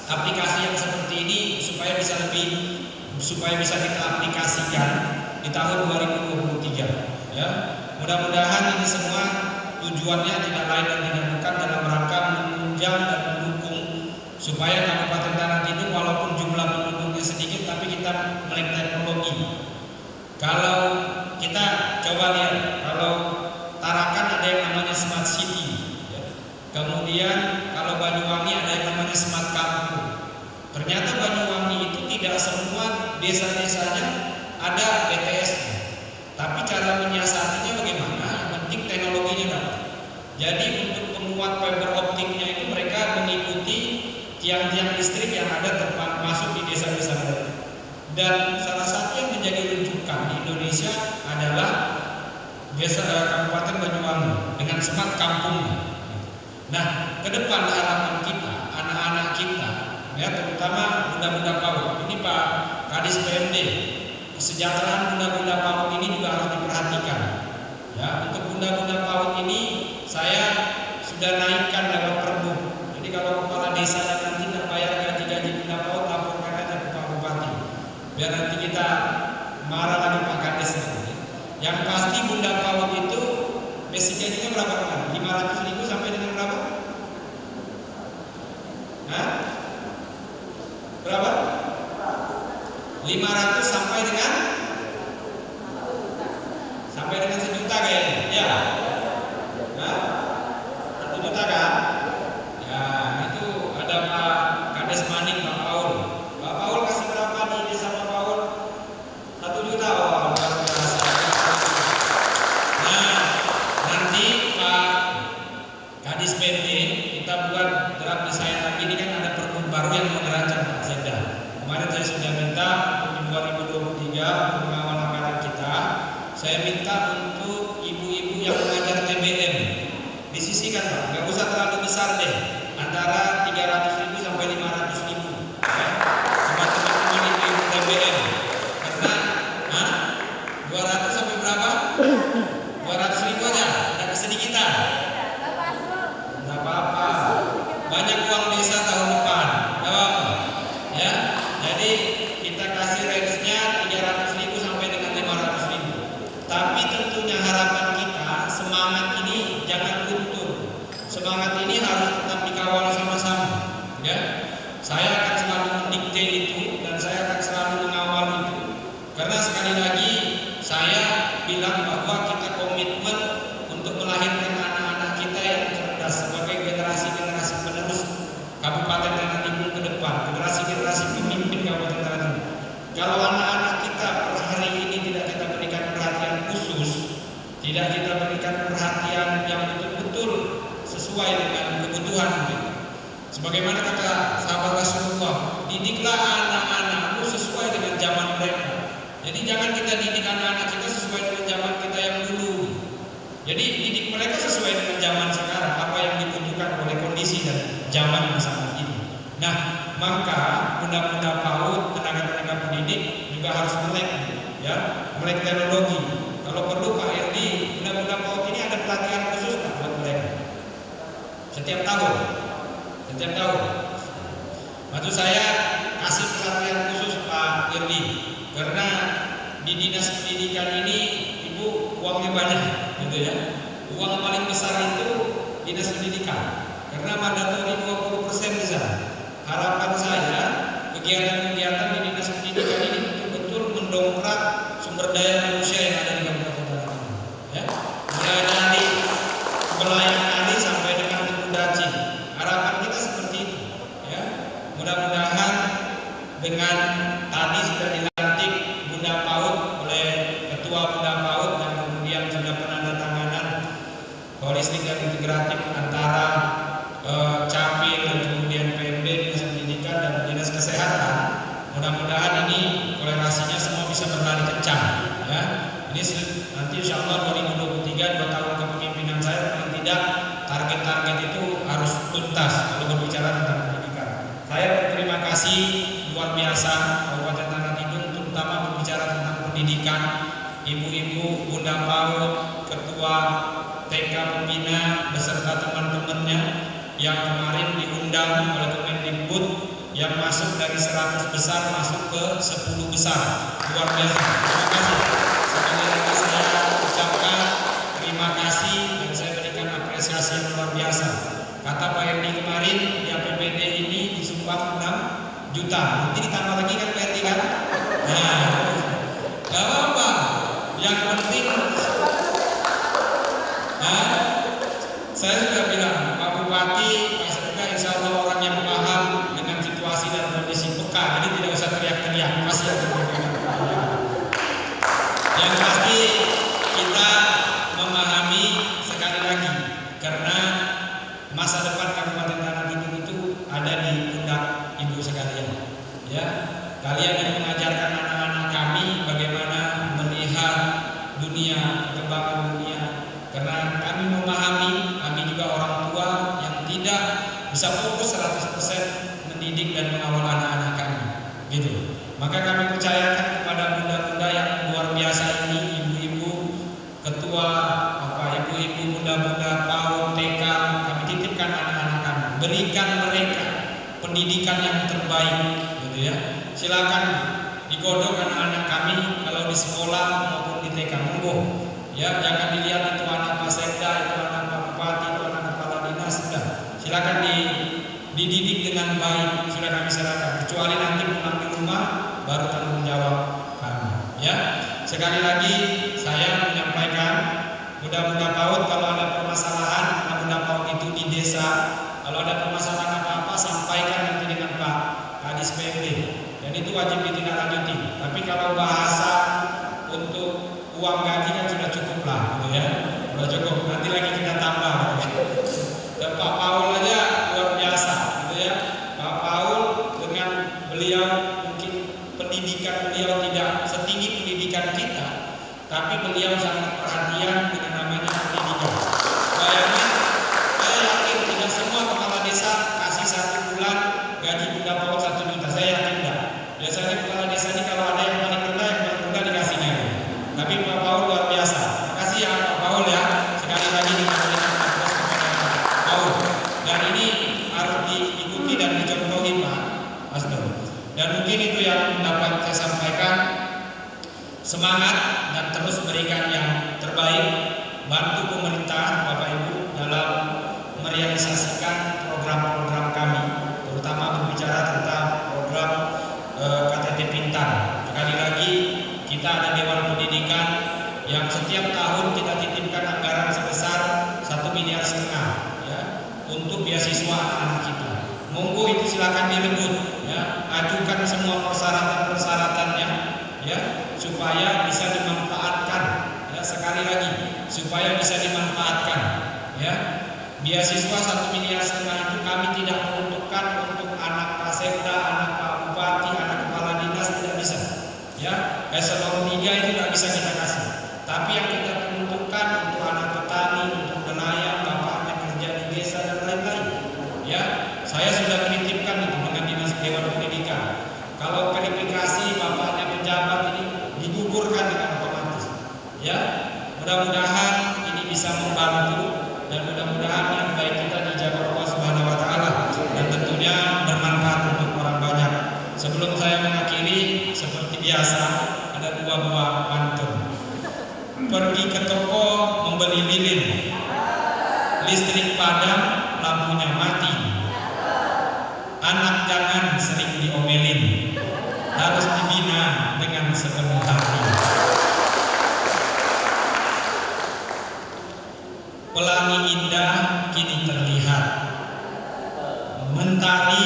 aplikasi yang seperti ini supaya bisa kita aplikasikan di tahun 2023. Ya, mudah-mudahan ini semua tujuannya tidak lain dan tidak bukan dalam rangka menunjang dan mendukung supaya Kabupaten Tanah Tidung walaupun jumlah penduduknya sedikit tapi kita melek teknologi. Kalau kita coba lihat, kalau Tarakan ada yang namanya Smart City, ya. Kemudian kalau Banyuwangi ada yang namanya Smart Kampung. Ternyata Banyuwangi itu tidak semua desa-desanya ada BTS-nya, tapi cara menyiasatinya bagaimana? Yang penting teknologinya dapat. Jadi untuk penguat fiber optiknya itu mereka mengikuti tiang-tiang listrik yang ada masuk di desa-desa mereka. Dan salah satu yang menjadi rujukan di Indonesia adalah desa Kabupaten Banyuwangi dengan smart kampung. Nah, ke depan harapan kita, anak-anak kita, ya terutama bunda-bunda PAUD. Ini Pak Kadis PMD, kesejahteraan bunda-bunda PAUD ini juga harus diperhatikan. Ya, untuk bunda-bunda PAUD ini saya sudah naikkan lewat perbu. Jadi kalau kepala desa nanti tidak bayar gaji bunda PAUD, laporkan aja ke Pak Bupati. Biar nanti kita marah lagi Pak Kades. Yang pasti bunda PAUD itu basic gajinya berapa kan? 500.000 sampai dengan berapa? Hah? Berapa? 500 sampai dengan 1 juta kayaknya. Ya. Hah? 1 juta kan? Ya, itu ada Pak Kades Maning, Pak Paul. Pak Paul kasih berapa di desa Pak Paul? 1 juta. Oh, luar biasa. Nah, nanti Pak Kadis PMD kita buat draft desain lagi. Ini kan ada perpu baru yang mau dirancang Pak Sekda. Kemarin saya sudah minta untuk 2023 untuk mengawal anggaran kita, saya minta untuk ibu-ibu yang mengajar TBM disisihkan Pak, nggak usah terlalu besar deh, antara 300.000 sampai 500.000 ya. Sama teman-teman ibu-ibu TBM, karena 200 sampai berapa? 200.000 aja, ada kesedikitan. Nggak apa-apa, banyak uang desa tahun depan, nggak apa-apa ya. Jadi kita kasih range-nya 300.000 sampai dengan 500.000. Tapi tentunya harapan kita semangat ini jangan luntur. Semangat ini harus tetap dikawal sama-sama. Ya, saya akan selalu mendikte itu dan saya akan selalu mengawal itu. Karena sekali lagi saya bilang bahwa kita komitmen untuk melahirkan anak-anak kita yang cerdas sebagai generasi-generasi penerus Kabupaten Tanah Tidung ke depan, generasi-generasi pemimpin Kabupaten Tanah Tidung. Kalau anak-anak kita per hari ini tidak kita berikan perhatian khusus, tidak kita berikan perhatian yang betul-betul sesuai dengan kebutuhan mereka. Sebagaimana kata sahabat Rasulullah, didiklah anak-anakmu sesuai dengan zaman mereka. Jadi jangan kita didik anak-anak kita sesuai dengan zaman kita yang dulu. Jadi didik mereka sesuai dengan zaman sekarang, apa yang dibutuhkan oleh kondisi dan zaman saat ini. Nah, maka bunda-bunda PAUD, tenaga-tenaga pendidik juga harus melek, ya, melek teknologi. Kalau perlu Pak Erdi, bunda-bunda PAUD ini ada pelatihan khusus Pak buat mereka. Setiap tahun. Maksud saya kasih pelatihan khusus Pak Erdi, karena di dinas pendidikan ini Ibu uangnya banyak, gitu ya. Uang paling besar itu dinas pendidikan, karena mandatori 20% di sana. Harapan saya kegiatan-kegiatan di dinas pendidikan ini betul-betul mendongkrak sumber daya manusia yang ada di Kabupaten Tanah Abang, ya. Mulai dari Belayang sampai dengan Tegudaci. Harapan kita seperti itu, ya. Mudah-mudahan dengan tadi sudah dilantik Bunda PAUD oleh Ketua Bunda PAUD dan kemudian sudah penandatanganan holistik dan integratif antara Capil dan kemudian PMD, Dinas Pendidikan dan Dinas Kesehatan. Mudah-mudahan ini kolerasinya semua bisa berlari kencang, ya. Ini nanti insya Allah 2023, 2 tahun kepemimpinan saya, paling tidak target-target itu harus tuntas kalau berbicara tentang pendidikan. Saya berterima kasih luar biasa Kabupaten Tanah Tidung, terutama berbicara tentang pendidikan, ibu-ibu, Bunda PAUD, Ketua TK Pembina beserta teman-temannya yang kemarin diundang oleh Kemendikbud, yang masuk dari 100 besar masuk ke 10 besar. Luar biasa. Terima kasih. Sekali lagi saya ucapkan terima kasih dan saya berikan apresiasi yang luar biasa. Kata Pak Erdi kemarin, di APBD ini disumbang 6 juta. Nanti ditambah lagi kan Pak Erdi kan? Nah, gak apa-apa. Yang penting, saya sudah bilang, Pak Bupati, Pak Sekda, insya Allah orang yang paham dengan situasi dan kondisi peka, jadi tidak usah teriak-teriak. Pasti ada yang pasti kita memahami sekali lagi, karena masa depan Kabupaten Tanah Tidung itu ada di pundak ibu sekalian. Ya, kalian yang mengajarkan anak-anak kami bagaimana melihat dunia, perkembangan dunia. Karena kami memahami, kami juga orang tua yang tidak bisa fokus 100% mendidik dan mengawal anak-anak kami, gitu. Maka kami percayakan kepada bunda-bunda yang luar biasa ini, ibu-ibu, ketua, ibu-ibu, bunda-bunda PAUD, TK, kami titipkan anak-anak kami, berikan mereka pendidikan yang terbaik, gitu ya. Silakan digodok anak-anak kami kalau di sekolah maupun di TK, monggo. Ya, jangan dilihat itu anak Pak Sekda, itu anak Pak Bupati, itu anak Kepala Dinas, sudah. Silakan dididik dengan baik, sudah kami serahkan. Kecuali nanti pulang di rumah baru tanggung jawab kami. Ya, sekali lagi saya menyampaikan, Bunda-bunda PAUD kalau ada permasalahan, karena Bunda PAUD itu di desa, kalau ada permasalahan apa-apa sampaikan nanti dengan Pak Kadis PMD, dan itu wajib ditindaklanjuti. Tapi kalau bahasa untuk uang gaji kan sudah cukup lah, gitu ya. Sudah cukup. Nanti lagi kita tambah. Dan Pak Paul aja luar biasa, gitu ya. Pak Paul dengan beliau mungkin pendidikan beliau tidak setinggi pendidikan kita, tapi beliau sangat perhatian dengan namanya pendidikan. Bayangin, saya yakin tidak semua kepala desa kasih 1 bulan gaji Bunda Paul 1 juta. Saya yakin tidak. Biasanya kepala desa ini kalau ada yang paling rendah dikasihnya. Tapi Pak Paul luar biasa. Terima kasih ya Pak Paul ya. Sekali lagi kita berikan aplaus kepada Pak Paul. Dan ini harus diikuti dan dicontohi Pak Asdor. Dan mungkin itu yang dapat saya sampaikan. Semangat dan terus berikan yang terbaik. Bantu pemerintah Bapak Ibu dalam merealisasikan program-program kami, terutama berbicara tentang program KTT Pintar. Sekali lagi, kita ada Dewan Pendidikan yang setiap tahun kita titipkan anggaran sebesar 1,5 miliar ya, untuk beasiswa anak-anak kita. Monggo itu silakan direbut ya, ajukan semua persyaratan-persyaratannya ya, supaya bisa dimanfaatkan ya, sekali lagi supaya bisa dimanfaatkan ya. Beasiswa 1,5 miliar itu kami tidak untuk menentukan untuk anak Prasekda, anak Pak Bupati, anak Kepala Dinas, tidak bisa. Ya, eselon 3 itu tidak bisa kita kasih. Tapi yang kita tentukan untuk anak petani, untuk nelayan, bapaknya kerja di desa dan lain-lain. Ya, saya sudah menitipkan itu dengan Dinas Dewan Pendidikan. Kalau verifikasi bapaknya pejabat ini digugurkan dengan otomatis. Ya, mudah-mudahan ini bisa membantu dan mudah-mudahan yang baik kita dijaga Allah Subhanahu wa taala dan tentunya bermanfaat untuk orang banyak. Sebelum saya mengakhiri, seperti biasa ada 2 buah pantun. Pergi ke toko membeli lilin, listrik padam, lampunya mati. Anak jangan sering diomelin, harus dibina dengan sepenuh hati. Pelangi indah kini terlihat, mentari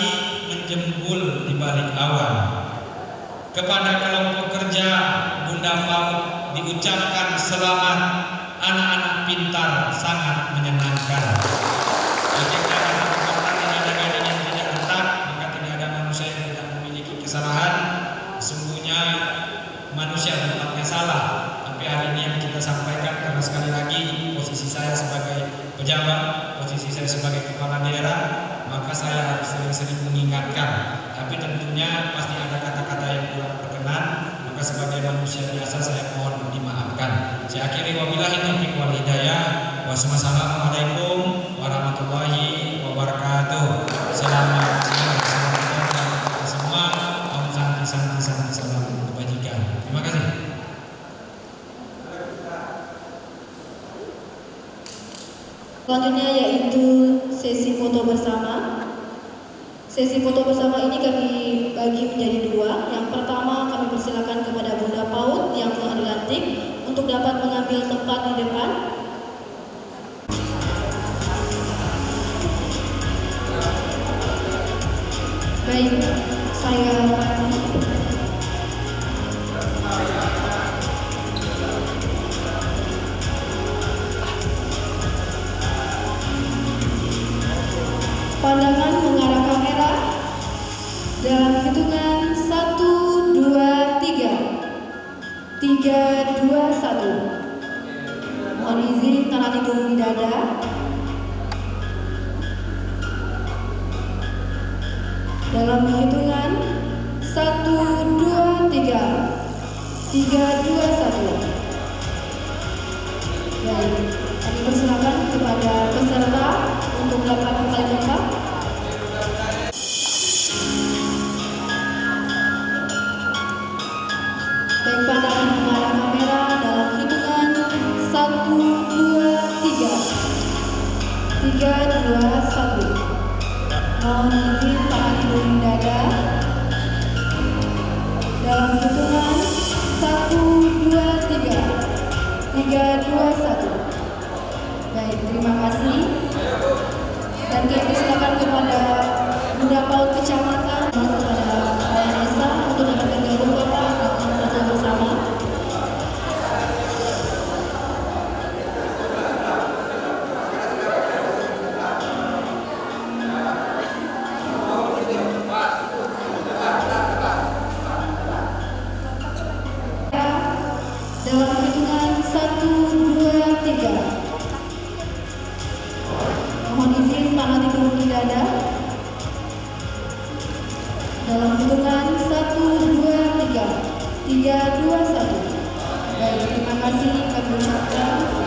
menjembul di balik awan. Kepada kelompok kerja Bunda PAUD diucapkan selamat, anak-anak pintar sangat menyenangkan. Jika anak pintar tidak ada gading yang tidak retak, maka tidak ada manusia yang tidak memiliki kesalahan. Sesungguhnya manusia tempatnya salah. Tapi hari ini yang kita sampaikan, karena sekali lagi posisi saya sebagai pejabat, posisi saya sebagai kepala daerah, maka saya harus sering-sering mengingatkan. Tapi tentunya pasti ada kata-kata yang kurang berkenan, maka sebagai manusia biasa saya mohon dimaafkan. Saya akhiri wabillahi taufiq wal hidayah. Wassalamualaikum warahmatullahi wabarakatuh. Selamat siang, selamat semua. Om santi santi santi salam kebajikan. Terima kasih. Selanjutnya yaitu sesi foto bersama. Sesi foto bersama ini kami bagi menjadi 2. Yang pertama kami persilakan kepada Bunda PAUD yang telah dilantik untuk dapat mengambil tempat di depan. Baik, saya pandangan mengarah kamera dalam hitungan 1, 2, 3. 3, 2, 1. Mohon izin tangan hidung di dada. Dalam hitungan 1, 2, 3. 3, 2, 1. Baik, kami persilakan kepada peserta untuk dapat kembali tempat. Baik, pandangan mengarah kamera dalam hitungan 1, 2, 3. 3, 2, 1. Mohon izin tangan hidung di dada. Dalam hitungan 1, 2, 3. 3, 2, 1. Baik, terima kasih. Dan kami persilakan kepada Bunda PAUD Kecamatan, kepada Kepala Desa untuk dapat bergabung dalam foto bersama. Dalam hitungan 1, 2, 3. Mohon izin tangan hidung di dada. Dalam hitungan 1, 2, 3. 3, 2, 1. Baik, terima kasih kami ucapkan.